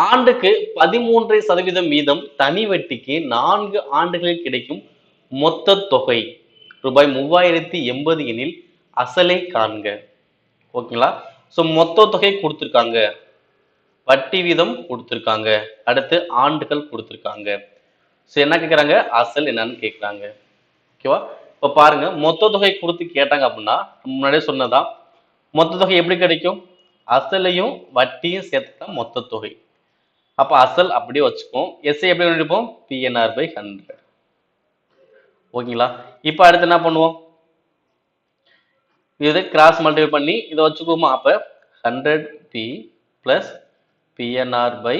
ஆண்டுக்கு 13% வீதம் தனி வட்டிக்கு 4 ஆண்டுகளில் கிடைக்கும் மொத்த தொகை ரூபாய் 3080 எனில் அசலை காண்க. ஓகேங்களா? சோ மொத்த தொகை கொடுத்திருக்காங்க, வட்டி வீதம் கொடுத்திருக்காங்க, அடுத்து ஆண்டுகள் கொடுத்திருக்காங்க. சோ என்ன கேக்குறாங்க, அசல் என்னன்னு கேக்குறாங்க. ஓகேவா? இப்ப பாருங்க, மொத்த தொகை கொடுத்து கேட்டாங்க அப்படின்னா முன்னாடியே சொன்னதான், மொத்த தொகை எப்படி கிடைக்கும், அசலையும் வட்டியும் சேர்த்துதான் மொத்த தொகை. அப்ப அசல் அப்படியே வச்சுப்போம், எஸ்ஐ எப்படி எழுதிப்போம், பிஎன்ஆர் பை 100. ஓகேங்களா? இப்ப அடுத்து என்ன பண்ணுவோம், இது கிராஸ் மல்டிப்ளை பண்ணி இதை வச்சுக்குவோமா. அப்ப 100p பிளஸ் பிஎன்ஆர் பை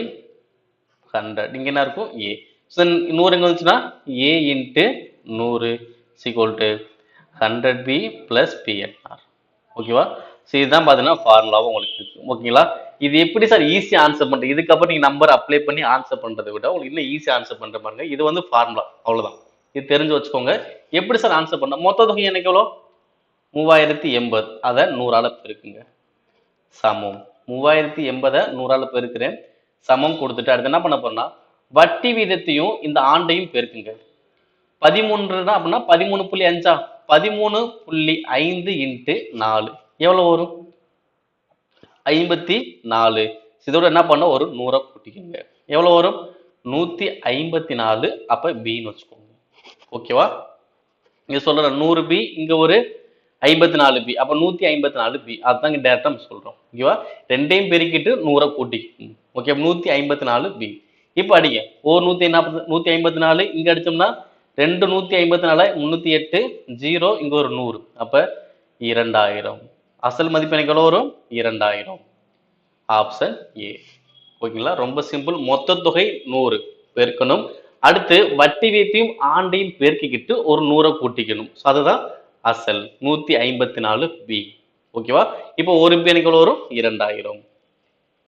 100 இங்க என்ன இருக்கும், ஏ. 100 எங்க வந்துச்சுன்னா A into 100 equal to 100p plus PNR. ஓகேவா? ஸோ இதுதான் பார்த்தீங்கன்னா ஃபார்முலாவும் உங்களுக்கு இருக்கு. ஓகேங்களா? இது எப்படி சார் ஈஸியா ஆன்சர் பண்றது, இதுக்கப்புறம் நீங்க நம்பர் அப்ளை பண்ணி ஆன்சர் பண்றதை விட உங்களுக்கு இன்னும் ஈஸியா ஆன்சர் பண்ற பாருங்க. இது வந்து ஃபார்முலா, அவ்வளவுதான். இது தெரிஞ்சு வச்சுக்கோங்க. எப்படி சார் ஆன்சர் பண்ண, மொத்த தொகை எனக்கு எவ்வளோ 3080, அதை 100ஆல பெருக்குங்க, சமம் 3080 100ஆல பெருக்கிறேன், சமம் கொடுத்துட்டு அடுத்து என்ன பண்ண போறேன்னா வட்டி வீதத்தையும் இந்த ஆண்டையும் பெருக்குங்க. 13 அப்படின்னா 13.5, 13.5 இன்ட்டு 4 எவ்வளவு வரும், 54. இதோட என்ன பண்ண, ஒரு 100 கூட்டிக்கோங்க, எவ்வளவு வரும் 154. அப்ப பின்னு வச்சுக்கோங்க. ஓகேவா? இங்க சொல்ற 100b, இங்க ஒரு 54b, அப்ப 154b. அதுதான் டேரக்டா நம்ம சொல்றோம். ஓகேவா? ரெண்டையும் பெருக்கிட்டு 100 கூட்டிக்கணும். Okay, 154b. இப்ப அடிங்க, ஓ 154 இங்க அடிச்சோம்னா 2 154 308 0, இங்க ஒரு 100, அப்ப 2000. அசல் மதிப்பு எனக்கு எவ்வளவு வரும், 2000. Option A. ஓகேங்களா? ரொம்ப சிம்பிள். மொத்த தொகை 100 பெருக்கணும், அடுத்து வட்டி வீதத்தையும் ஆண்டையும் பெருக்கிக்கிட்டு ஒரு 100 கூட்டிக்கணும். அதுதான் அசல் 154b. ஓகேவா? இப்போ ஒரு பி எனக்கு எவ்வளவு வரும், 2000.